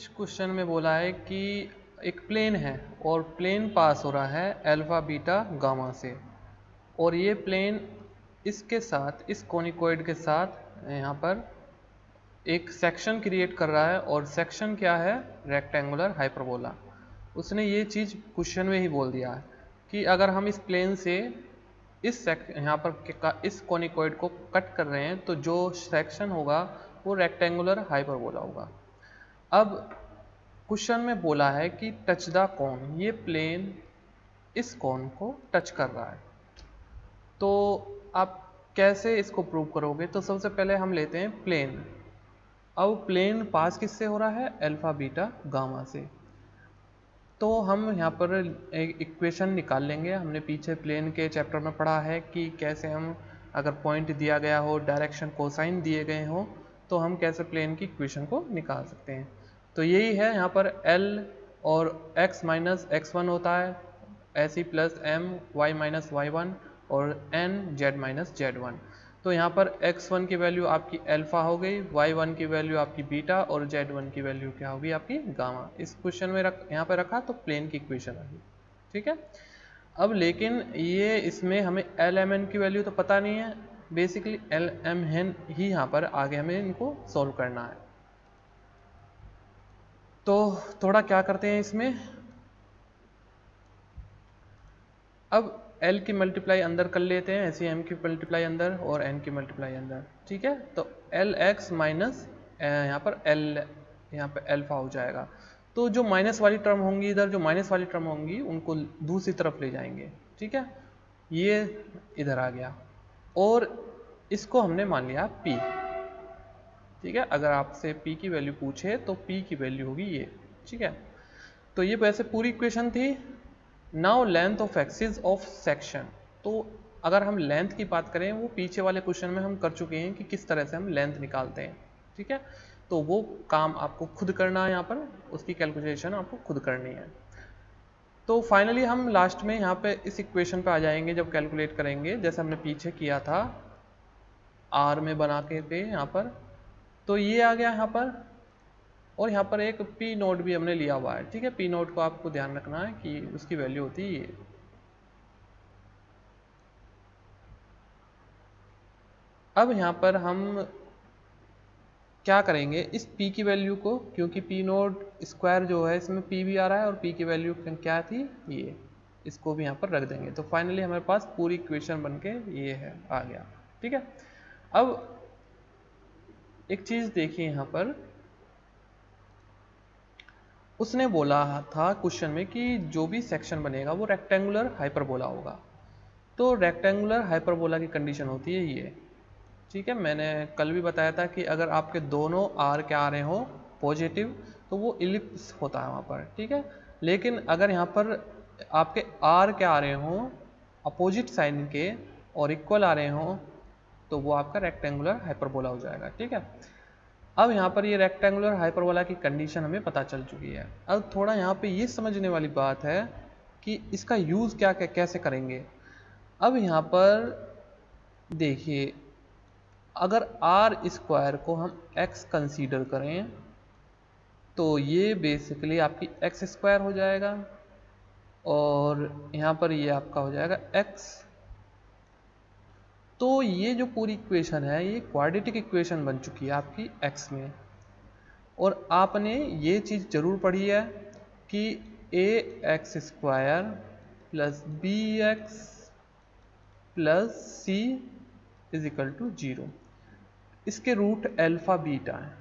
इस क्वेश्चन में बोला है कि एक प्लेन है और प्लेन पास हो रहा है अल्फा बीटा गामा से, और ये प्लेन इसके साथ इस कोनिकॉइड के साथ यहाँ पर एक सेक्शन क्रिएट कर रहा है, और सेक्शन क्या है? Rectangular hyperbola. उसने ये चीज़ क्वेश्चन में ही बोल दिया है कि अगर हम इस प्लेन से यहाँ पर इस कोनिकॉइड को कट कर रहे हैं तो जो सेक्शन होगा वो रेक्टेंगुलर हाइपरबोला होगा। अब क्वेश्चन में बोला है कि टच द कोन, ये प्लेन इस कोन को टच कर रहा है, तो आप कैसे इसको प्रूव करोगे? तो सबसे पहले हम लेते हैं प्लेन। अब प्लेन पास किससे हो रहा है? अल्फा बीटा गामा से। तो हम यहाँ पर एक इक्वेशन निकाल लेंगे। हमने पीछे प्लेन के चैप्टर में पढ़ा है कि कैसे हम अगर पॉइंट दिया गया हो, डायरेक्शन कोसाइन दिए गए हो, तो हम कैसे प्लेन की इक्वेशन को निकाल सकते हैं। तो यही है, यहाँ पर L और x माइनस x1 होता है, ऐसी plus m y minus y1 और n z माइनस z1। तो यहाँ पर x1 की वैल्यू आपकी अल्फा हो गई, y1 की वैल्यू आपकी बीटा और z1 की वैल्यू क्या होगी? आपकी गामा। इस क्वेश्चन में यहाँ पर रखा तो प्लेन की इक्वेशन आ गई, ठीक है। अब लेकिन ये इसमें हमें LMN की वैल्यू तो पता नहीं है, बेसिकली LMN ही यहाँ पर आगे हमें इनको सॉल्व करना है। तो थोड़ा क्या करते हैं इसमें, अब L की मल्टीप्लाई अंदर कर लेते हैं, ऐसे M की मल्टीप्लाई अंदर और N की मल्टीप्लाई अंदर, ठीक है। तो LX माइनस यहाँ पर L, यहाँ पर अल्फा हो जाएगा। तो जो माइनस वाली टर्म होंगी इधर, जो माइनस वाली टर्म होंगी उनको दूसरी तरफ ले जाएंगे, ठीक है। ये इधर आ गया और इसको हमने मान लिया P, ठीक है। अगर आपसे P की वैल्यू पूछे तो P की वैल्यू होगी ये, ठीक है। तो ये वैसे पूरी इक्वेशन थी। Now length of axis of section. तो अगर हम लेंथ की बात करें, वो पीछे वाले क्वेश्चन में हम कर चुके हैं कि किस तरह से हम लेंथ निकालते हैं, ठीक है। तो वो काम आपको खुद करना है, यहाँ पर उसकी कैलकुलेशन आपको खुद करनी है। तो फाइनली हम लास्ट में यहाँ पे इस इक्वेशन पे आ जाएंगे जब कैलकुलेट करेंगे, जैसे हमने पीछे किया था R में बना के थे यहाँ पर। तो ये आ गया यहाँ पर, और यहाँ पर एक P नोट भी हमने लिया हुआ है, ठीक है। P नोट को आपको ध्यान रखना है कि उसकी वैल्यू होती है ये। अब यहाँ पर हम क्या करेंगे, इस P की वैल्यू को, क्योंकि P नोट स्क्वायर जो है इसमें P भी आ रहा है और P की वैल्यू क्या थी ये, इसको भी यहाँ पर रख देंगे। तो फाइनली हमारे पास पूरी इक्वेशन बन के ये है, आ गया, ठीक है। अब एक चीज़ देखिए यहाँ पर, उसने बोला था क्वेश्चन में कि जो भी सेक्शन बनेगा वो रेक्टेंगुलर हाइपरबोला होगा। तो रेक्टेंगुलर हाइपरबोला की कंडीशन होती है ये, ठीक है। मैंने कल भी बताया था कि अगर आपके दोनों आर क्या आ रहे हो पॉजिटिव, तो वो इलिप्स होता है वहाँ पर, ठीक है। लेकिन अगर यहाँ पर आपके आर क्या आ रहे हो अपोजिट साइन के और इक्वल आ रहे हो, तो वो आपका रेक्टेंगुलर हाइपरबोला हो जाएगा, ठीक है। अब यहाँ पर ये रेक्टेंगुलर हाइपरबोला की कंडीशन हमें पता चल चुकी है। अब थोड़ा यहाँ पे ये समझने वाली बात है कि इसका यूज़ क्या कैसे करेंगे। अब यहाँ पर देखिए, अगर आर स्क्वायर को हम x कंसीडर करें तो ये बेसिकली आपकी एक्स स्क्वायर हो जाएगा, और यहाँ पर ये आपका हो जाएगा x। तो ये जो पूरी इक्वेशन है ये क्वाड्रेटिक इक्वेशन बन चुकी है आपकी x में। और आपने ये चीज़ ज़रूर पढ़ी है कि ax square plus bx plus c is equal to 0। इसके रूट अल्फा बीटा है।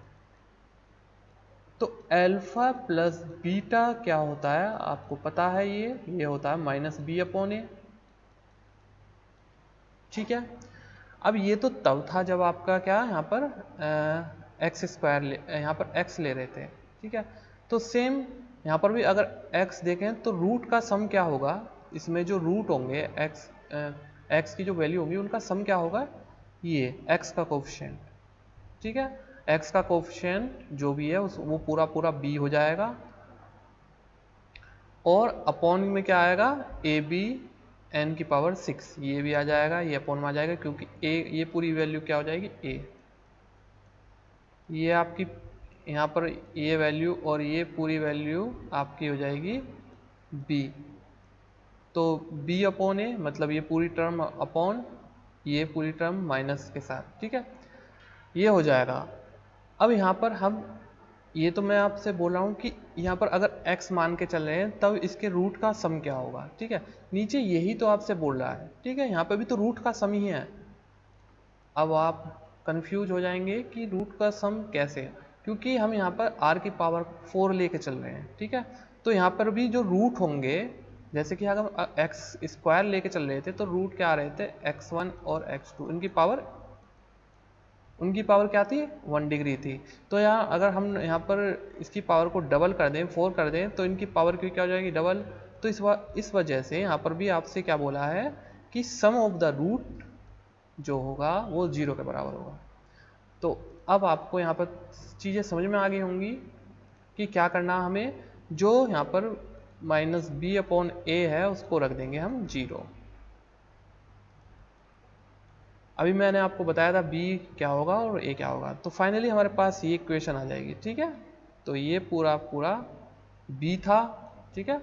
तो अल्फा प्लस बीटा क्या होता है आपको पता है, ये होता है माइनस बी अपॉन ए, ठीक है। अब ये तो तब था जब आपका क्या यहाँ पर एक्स स्क्वायर यहाँ पर एक्स ले रहे थे, ठीक है। तो सेम यहाँ पर भी अगर एक्स देखें तो रूट का सम क्या होगा, इसमें जो रूट होंगे एक्स की जो वैल्यू होगी उनका सम क्या होगा, ये एक्स का कोफिशिएंट, ठीक है। x का कोफिशिएंट जो भी है वो पूरा पूरा b हो जाएगा, और अपॉन में क्या आएगा, ए बी n की पावर 6, ये भी आ जाएगा, ये अपॉन में आ जाएगा, क्योंकि a ये पूरी वैल्यू क्या हो जाएगी a। ये आपकी यहाँ पर ये वैल्यू और ये पूरी वैल्यू आपकी हो जाएगी b। तो b अपॉन ए मतलब ये पूरी टर्म अपॉन ये पूरी टर्म माइनस के साथ, ठीक है, ये हो जाएगा। अब यहाँ पर हम ये तो मैं आपसे बोल रहा हूँ कि यहाँ पर अगर x मान के चल रहे हैं तब इसके रूट का सम क्या होगा, ठीक है, नीचे यही तो आपसे बोल रहा है, ठीक है, यहाँ पर भी तो रूट का सम ही है। अब आप कंफ्यूज हो जाएंगे कि रूट का सम कैसे, क्योंकि हम यहाँ पर r की पावर 4 लेके चल रहे हैं, ठीक है, तो यहाँ पर भी जो रूट होंगे, जैसे कि अगर एक्स स्क्वायर लेके चल रहे थे तो रूट क्या आ रहे थे, x1 और x2, उनकी पावर क्या थी, 1 डिग्री थी। तो यहाँ अगर हम यहाँ पर इसकी पावर को डबल कर दें, 4 कर दें, तो इनकी पावर की क्या हो जाएगी, डबल। तो इस वजह से यहाँ पर भी आपसे क्या बोला है कि सम ऑफ द रूट जो होगा वो 0 के बराबर होगा। तो अब आपको यहाँ पर चीज़ें समझ में आ गई होंगी कि क्या करना हमें, जो यहाँ पर माइनस बी अपॉन ए है उसको रख देंगे हम 0। अभी मैंने आपको बताया था b क्या होगा और a क्या होगा, तो फाइनली हमारे पास ये इक्वेशन आ जाएगी, ठीक है। तो ये पूरा b था, ठीक है,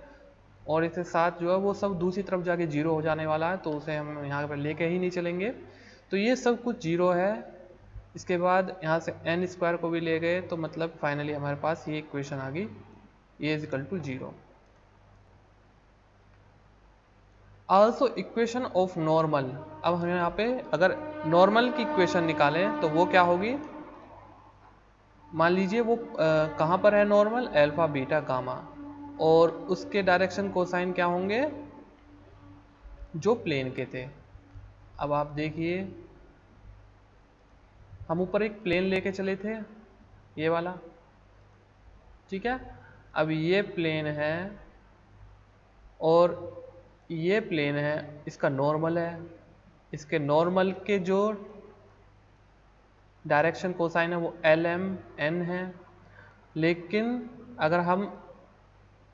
और इसके साथ जो है वो सब दूसरी तरफ जाके 0 हो जाने वाला है, तो उसे हम यहाँ पर लेके ही नहीं चलेंगे। तो ये सब कुछ 0 है। इसके बाद यहाँ से n स्क्वायर को भी ले गए, तो मतलब फाइनली हमारे पास ये इक्वेशन आ गई, a is equal to 0। Also equation of normal. अब हम यहाँ पे अगर नॉर्मल की इक्वेशन निकालें तो वो क्या होगी, मान लीजिए वो कहाँ पर है नॉर्मल, अल्फा बीटा गामा, और उसके डायरेक्शन कोसाइन क्या होंगे, जो प्लेन के थे। अब आप देखिए हम ऊपर एक प्लेन लेके चले थे, ये वाला, ठीक है, अब ये प्लेन है और ये प्लेन है, इसका नॉर्मल है, इसके नॉर्मल के जो डायरेक्शन कोसाइन है वो LMN है। लेकिन अगर हम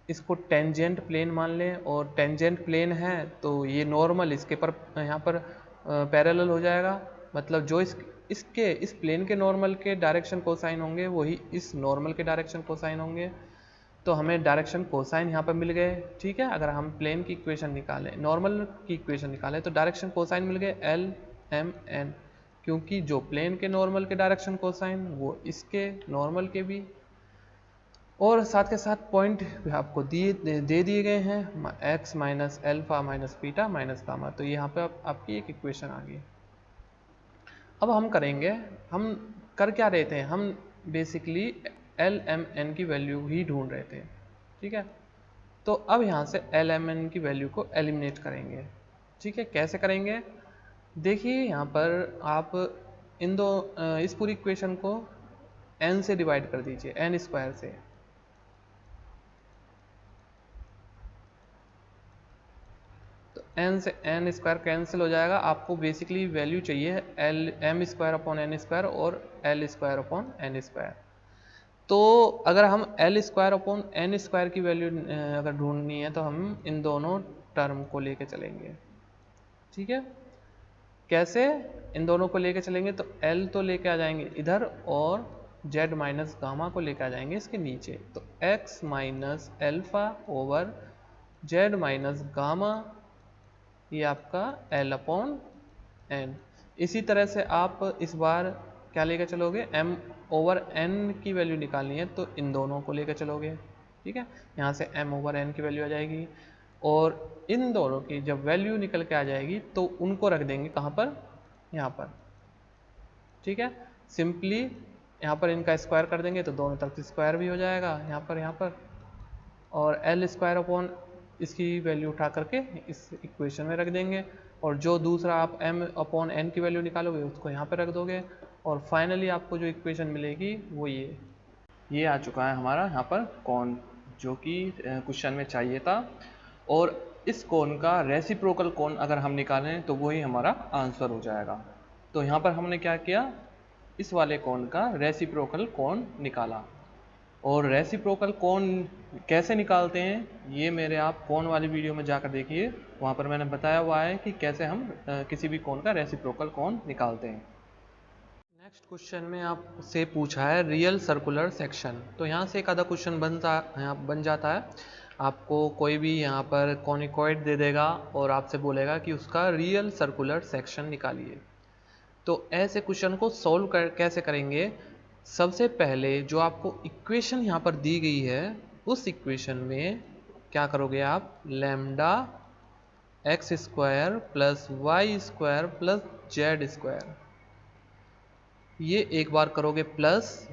इसको टेंजेंट प्लेन मान लें और टेंजेंट प्लेन है तो ये नॉर्मल इसके पर यहाँ पर पैरेलल हो जाएगा, मतलब जो इस प्लेन के नॉर्मल के डायरेक्शन कोसाइन होंगे वही इस नॉर्मल के डायरेक्शन कोसाइन होंगे। तो हमें डायरेक्शन कोसाइन यहाँ पर मिल गए, ठीक है। अगर हम प्लेन की इक्वेशन निकालें, नॉर्मल की इक्वेशन निकालें, तो डायरेक्शन कोसाइन मिल गए LMN, क्योंकि जो प्लेन के नॉर्मल के डायरेक्शन कोसाइन वो इसके नॉर्मल के भी, और साथ के साथ पॉइंट भी आपको दे दिए गए हैं, x minus alpha minus beta minus gamma. तो यहाँ पे आपकी एक इक्वेशन आ गई। अब हम करेंगे, हम कर क्या रहे थे, हम बेसिकली LMN की वैल्यू ही ढूंढ रहे थे, ठीक है। तो अब यहाँ से LMN की वैल्यू को एलिमिनेट करेंगे, ठीक है। कैसे करेंगे, देखिए यहाँ पर आप इस पूरी इक्वेशन को n से डिवाइड कर दीजिए, n स्क्वायर से। तो n से n स्क्वायर कैंसिल हो जाएगा, आपको बेसिकली वैल्यू चाहिए m square upon n square और l square upon n square. तो अगर हम l square upon n square की वैल्यू अगर ढूंढनी है तो हम इन दोनों टर्म को लेके चलेंगे, ठीक है। कैसे, इन दोनों को लेके चलेंगे तो l तो लेके आ जाएंगे इधर और z माइनस गामा को लेके आ जाएंगे इसके नीचे। तो x minus alpha over z minus gamma, ये आपका l अपॉन n। इसी तरह से आप इस बार क्या लेकर चलोगे, m ओवर n की वैल्यू निकालनी है तो इन दोनों को लेकर चलोगे, ठीक है। यहाँ से m ओवर n की वैल्यू आ जाएगी, और इन दोनों की जब वैल्यू निकल के आ जाएगी तो उनको रख देंगे कहाँ पर, यहाँ पर, ठीक है। सिंपली यहाँ पर इनका स्क्वायर कर देंगे तो दोनों तरफ स्क्वायर भी हो जाएगा यहाँ पर, और l स्क्वायर अपॉन इसकी वैल्यू उठा करके इस इक्वेशन में रख देंगे, और जो दूसरा आप m अपॉन n की वैल्यू निकालोगे उसको यहाँ पर रख दोगे, और फाइनली आपको जो इक्वेशन मिलेगी वो ये आ चुका है हमारा यहाँ पर कौन, जो कि क्वेश्चन में चाहिए था। और इस कोण का रेसिप्रोकल कोण अगर हम निकालें तो वही हमारा आंसर हो जाएगा। तो यहाँ पर हमने क्या किया, इस वाले कोण का रेसिप्रोकल कोण निकाला। और रेसिप्रोकल कोण कैसे निकालते हैं ये मेरे आप कोण वाली वीडियो में जाकर देखिए, वहाँ पर मैंने बताया हुआ है कि कैसे हम किसी भी कोण का रेसिप्रोकल कोण निकालते हैं। नेक्स्ट क्वेश्चन में आपसे पूछा है रियल सर्कुलर सेक्शन। तो यहाँ से एक आधा क्वेश्चन बन जाता है। आपको कोई भी यहाँ पर कॉनिकॉइड दे देगा और आपसे बोलेगा कि उसका रियल सर्कुलर सेक्शन निकालिए। तो ऐसे क्वेश्चन को सॉल्व कैसे करेंगे? सबसे पहले जो आपको इक्वेशन यहाँ पर दी गई है उस इक्वेशन में क्या करोगे आप, lambda x square plus y square plus z square, ये एक बार करोगे प्लस,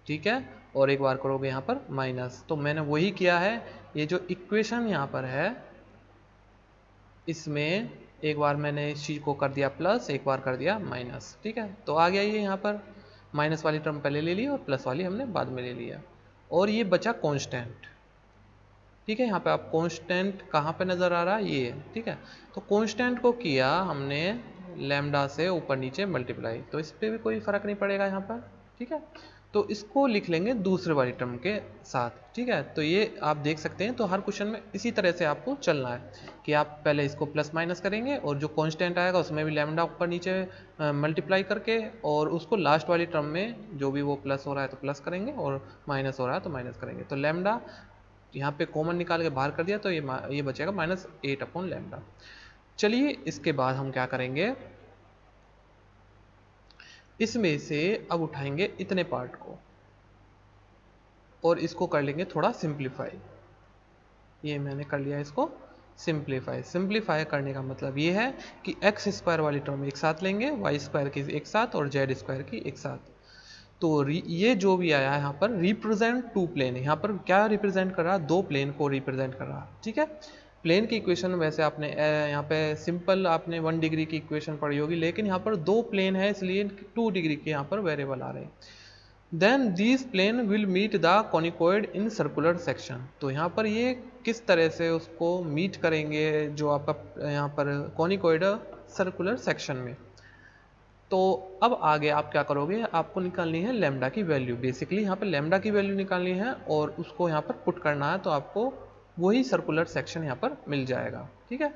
ठीक है, और एक बार करोगे यहाँ पर माइनस। तो मैंने वही किया है। ये जो इक्वेशन यहाँ पर है इसमें एक बार मैंने इस चीज़ को कर दिया प्लस, एक बार कर दिया माइनस, ठीक है। तो आ गया ये यहाँ पर माइनस वाली टर्म पहले ले ली और प्लस वाली हमने बाद में ले लिया, और ये बचा कांस्टेंट, ठीक है। यहाँ पे आप कांस्टेंट कहाँ पे नज़र आ रहा है, ये, ठीक है। तो कांस्टेंट को किया हमने लैम्डा से ऊपर नीचे मल्टीप्लाई, तो इस पर भी कोई फ़र्क नहीं पड़ेगा यहाँ पर, ठीक है। तो इसको लिख लेंगे दूसरे वाली टर्म के साथ, ठीक है। तो ये आप देख सकते हैं। तो हर क्वेश्चन में इसी तरह से आपको चलना है कि आप पहले इसको प्लस माइनस करेंगे और जो कांस्टेंट आएगा उसमें भी लैम्डा ऊपर नीचे मल्टीप्लाई करके, और उसको लास्ट वाली टर्म में जो भी वो प्लस हो रहा है तो प्लस करेंगे और माइनस हो रहा है तो माइनस करेंगे। तो लैम्डा यहाँ पे कॉमन निकाल के बाहर कर दिया तो ये बचेगा -8/λ। चलिए इसके बाद हम क्या करेंगे, इसमें से अब उठाएंगे इतने पार्ट को और इसको कर लेंगे थोड़ा सिंप्लीफाई। ये मैंने कर लिया इसको सिंप्लीफाई। सिंप्लीफाई करने का मतलब ये है कि एक्स स्क्वायर वाली टर्म एक साथ लेंगे, वाई स्क्वायर की एक साथ और जेड स्क्वायर की एक साथ। तो ये जो भी आया है यहाँ पर रिप्रेजेंट टू प्लेन, यहाँ पर क्या रिप्रेजेंट कर रहा है, दो प्लेन को रिप्रेजेंट कर रहा है, ठीक है। प्लेन की इक्वेशन वैसे आपने यहाँ पे सिंपल आपने 1 डिग्री की इक्वेशन पढ़ी होगी, लेकिन यहाँ पर दो प्लेन है इसलिए 2 डिग्री के यहाँ पर वेरिएबल आ रहे हैं। Then this plane will meet the conicoid in circular section. तो यहाँ पर ये किस तरह से उसको मीट करेंगे जो आपका यहाँ पर कॉनिकॉइड सर्कुलर सेक्शन में। तो अब आगे आप क्या करोगे, आपको निकालनी है लैम्डा की वैल्यू। बेसिकली यहाँ पर लैम्डा की वैल्यू निकालनी है और उसको यहाँ पर पुट करना है, तो आपको वही सर्कुलर सेक्शन यहाँ पर मिल जाएगा, ठीक है।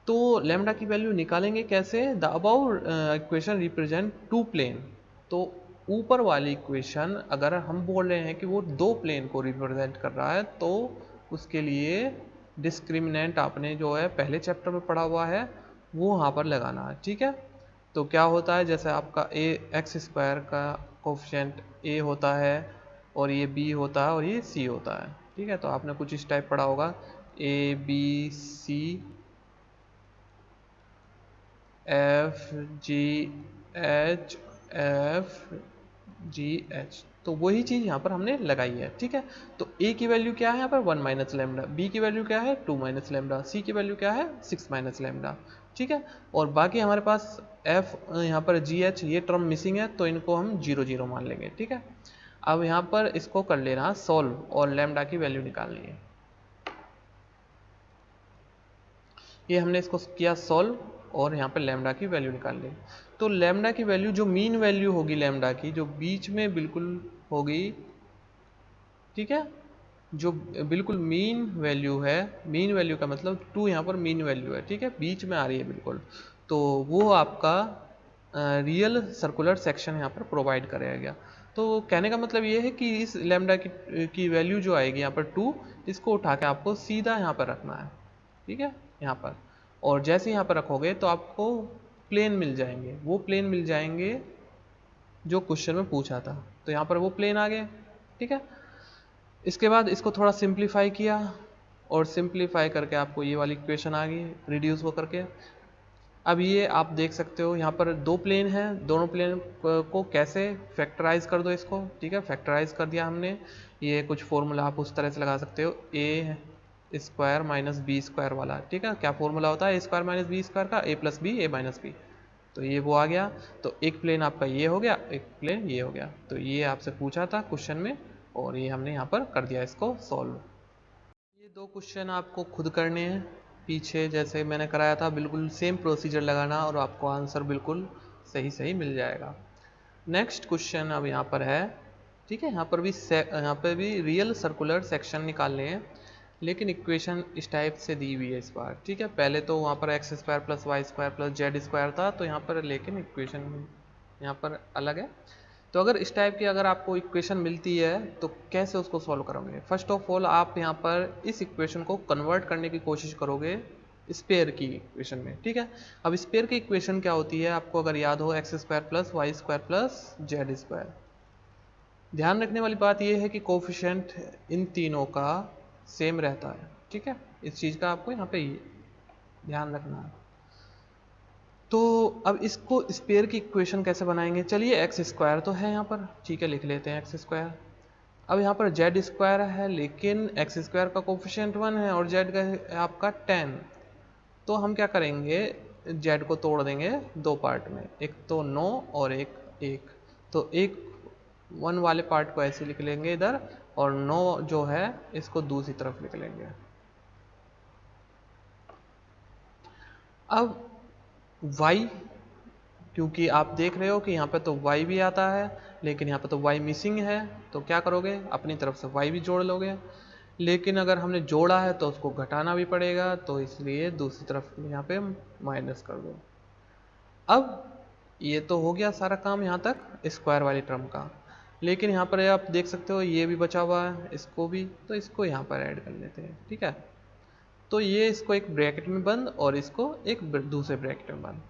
तो लैम्डा की वैल्यू निकालेंगे कैसे, the above equation represent two plane. तो ऊपर वाली इक्वेशन अगर हम बोल रहे हैं कि वो दो प्लेन को रिप्रेजेंट कर रहा है, तो उसके लिए डिस्क्रिमिनेंट आपने जो है पहले चैप्टर में पढ़ा हुआ है वो वहाँ पर लगाना है, ठीक है। तो क्या होता है, जैसे आपका ए एक्स स्क्वायर का कोफिशिएंट ए होता है और ये बी होता है और ये सी होता है, ठीक है। तो आपने कुछ इस टाइप पढ़ा होगा, A B C F G H F G H. तो वही चीज़ यहाँ पर हमने लगाई है, ठीक है। तो ए की वैल्यू क्या है यहाँ पर 1 - लैम्डा, बी की वैल्यू क्या है 2 - लैम्डा, सी की वैल्यू क्या है 6 - लैम्डा, ठीक है। और बाकी हमारे पास एफ यहाँ पर जी एच ये टर्म मिसिंग है, तो इनको हम 0 0 मान लेंगे, ठीक है। अब यहाँ पर इसको कर लेना सॉल्व और लैम्डा की वैल्यू निकालनी है। ये हमने इसको किया सॉल्व और यहाँ पर लैम्डा की वैल्यू निकाल ली। तो लैम्डा की वैल्यू जो मीन वैल्यू होगी लैम्डा की, जो बीच में बिल्कुल होगी, ठीक है, जो बिल्कुल मीन वैल्यू है, मीन वैल्यू का मतलब 2 यहाँ पर मीन वैल्यू है, ठीक है, बीच में आ रही है बिल्कुल। तो वो आपका रियल सर्कुलर सेक्शन यहाँ पर प्रोवाइड कराया गया। तो कहने का मतलब ये है कि इस लैम्डा की वैल्यू जो आएगी यहाँ पर 2, इसको उठा के आपको सीधा यहाँ पर रखना है, ठीक है, यहाँ पर। और जैसे यहाँ पर रखोगे तो आपको प्लेन मिल जाएंगे, वो प्लेन मिल जाएंगे जो क्वेश्चन में पूछा था। तो यहाँ पर वो प्लेन आ गए, ठीक है। इसके बाद इसको थोड़ा सिंप्लीफाई किया और सिंप्लीफाई करके आपको ये वाली इक्वेशन आ गई रिड्यूस हो करके। अब ये आप देख सकते हो यहाँ पर दो प्लेन हैं, दोनों प्लेन को कैसे फैक्टराइज कर दो इसको, ठीक है। फैक्टराइज कर दिया हमने। ये कुछ फॉर्मूला आप उस तरह से लगा सकते हो, ए स्क्वायर माइनस बी स्क्वायर वाला, ठीक है। क्या फॉर्मूला होता है ए स्क्वायर माइनस बी स्क्वायर का, ए प्लस बी ए माइनस बी। तो ये वो आ गया। तो एक प्लेन आपका ये हो गया, एक प्लेन ये हो गया। तो ये आपसे पूछा था क्वेश्चन में और ये हमने यहाँ पर कर दिया इसको सॉल्व। ये दो क्वेश्चन आपको खुद करने हैं, पीछे जैसे मैंने कराया था बिल्कुल सेम प्रोसीजर लगाना और आपको आंसर बिल्कुल सही सही मिल जाएगा। नेक्स्ट क्वेश्चन अब यहाँ पर है, ठीक है। यहाँ पर भी रियल सर्कुलर सेक्शन निकालने हैं, लेकिन इक्वेशन इस टाइप से दी हुई है इस बार, ठीक है। पहले तो वहाँ पर x square plus y square plus z square था, तो यहाँ पर लेकिन इक्वेशन यहाँ पर अलग है। तो अगर इस टाइप की अगर आपको इक्वेशन मिलती है तो कैसे उसको सॉल्व करोगे? फर्स्ट ऑफ ऑल आप यहाँ पर इस इक्वेशन को कन्वर्ट करने की कोशिश करोगे स्पेयर की इक्वेशन में, ठीक है। अब स्पेयर की इक्वेशन क्या होती है आपको अगर याद हो, x square plus y square plus z square. ध्यान रखने वाली बात यह है कि कोफिशिएंट इन तीनों का सेम रहता है, ठीक है। इस चीज़ का आपको यहाँ पे ध्यान रखना है। तो अब इसको स्पेयर की इक्वेशन कैसे बनाएंगे? चलिए एक्स स्क्वायर तो है यहाँ पर, ठीक है, लिख लेते हैं एक्स स्क्वायर। अब यहाँ पर जेड स्क्वायर है, लेकिन एक्स स्क्वायर का कोफिशिएंट 1 है और जेड का है आपका 10। तो हम क्या करेंगे, जेड को तोड़ देंगे दो पार्ट में, एक तो 9 और एक 1। तो एक 1 वाले पार्ट को ऐसे लिख लेंगे इधर, और 9 जो है इसको दूसरी तरफ लिख लेंगे। अब y, क्योंकि आप देख रहे हो कि यहाँ पे तो y भी आता है लेकिन यहाँ पे तो y मिसिंग है, तो क्या करोगे, अपनी तरफ से y भी जोड़ लोगे। लेकिन अगर हमने जोड़ा है तो उसको घटाना भी पड़ेगा, तो इसलिए दूसरी तरफ यहाँ पे माइनस कर दो। अब ये तो हो गया सारा काम यहाँ तक स्क्वायर वाली टर्म का, लेकिन यहाँ पर आप देख सकते हो ये भी बचा हुआ है, इसको भी, तो इसको यहाँ पर ऐड कर लेते हैं, ठीक है। तो ये इसको एक ब्रैकेट में बंद और इसको एक दूसरे ब्रैकेट में बंद।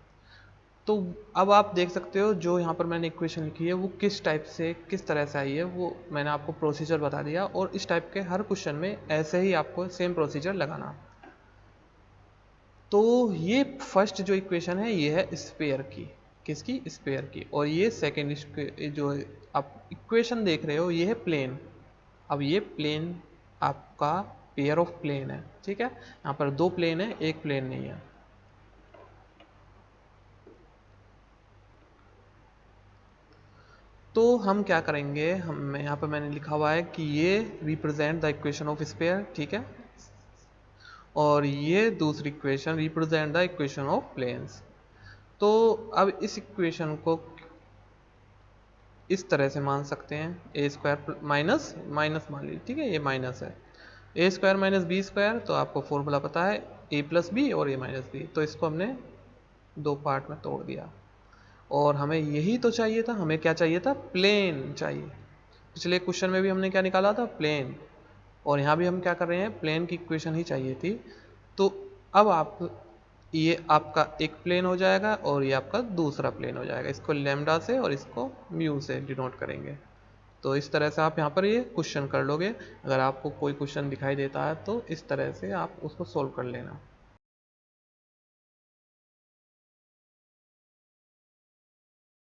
तो अब आप देख सकते हो जो यहाँ पर मैंने इक्वेशन लिखी है वो किस टाइप से, किस तरह से आई है, वो मैंने आपको प्रोसीजर बता दिया। और इस टाइप के हर क्वेश्चन में ऐसे ही आपको सेम प्रोसीजर लगाना। तो ये फर्स्ट जो इक्वेशन है ये है स्पेयर की, किसकी, स्पेयर की। और ये सेकेंड जो आप इक्वेशन देख रहे हो ये है प्लेन। अब ये प्लेन आपका पेयर ऑफ प्लेन है, ठीक है। यहाँ पर दो प्लेन है, एक प्लेन नहीं है। तो हम क्या करेंगे, हम यहाँ पर मैंने लिखा हुआ है कि ये represent the equation of sphere, ठीक है, और ये दूसरी equation represent the equation of planes. तो अब इस इक्वेशन को इस तरह से मान सकते हैं, ए स्क्वायर माइनस माइनस मान लीजिए, ठीक है, ये माइनस है, ए स्क्वायर माइनस बी स्क्वायर। तो आपको फॉर्मूला पता है ए प्लस बी और ए माइनस बी। तो इसको हमने दो पार्ट में तोड़ दिया, और हमें यही तो चाहिए था, हमें क्या चाहिए था, प्लेन चाहिए। पिछले क्वेश्चन में भी हमने क्या निकाला था, प्लेन, और यहाँ भी हम क्या कर रहे हैं, प्लेन की इक्वेशन ही चाहिए थी। तो अब आप ये आपका एक प्लेन हो जाएगा और ये आपका दूसरा प्लेन हो जाएगा। इसको लैम्डा से और इसको म्यू से डिनोट करेंगे। तो इस तरह से आप यहाँ पर ये क्वेश्चन कर लोगे। अगर आपको कोई क्वेश्चन दिखाई देता है तो इस तरह से आप उसको सोल्व कर लेना।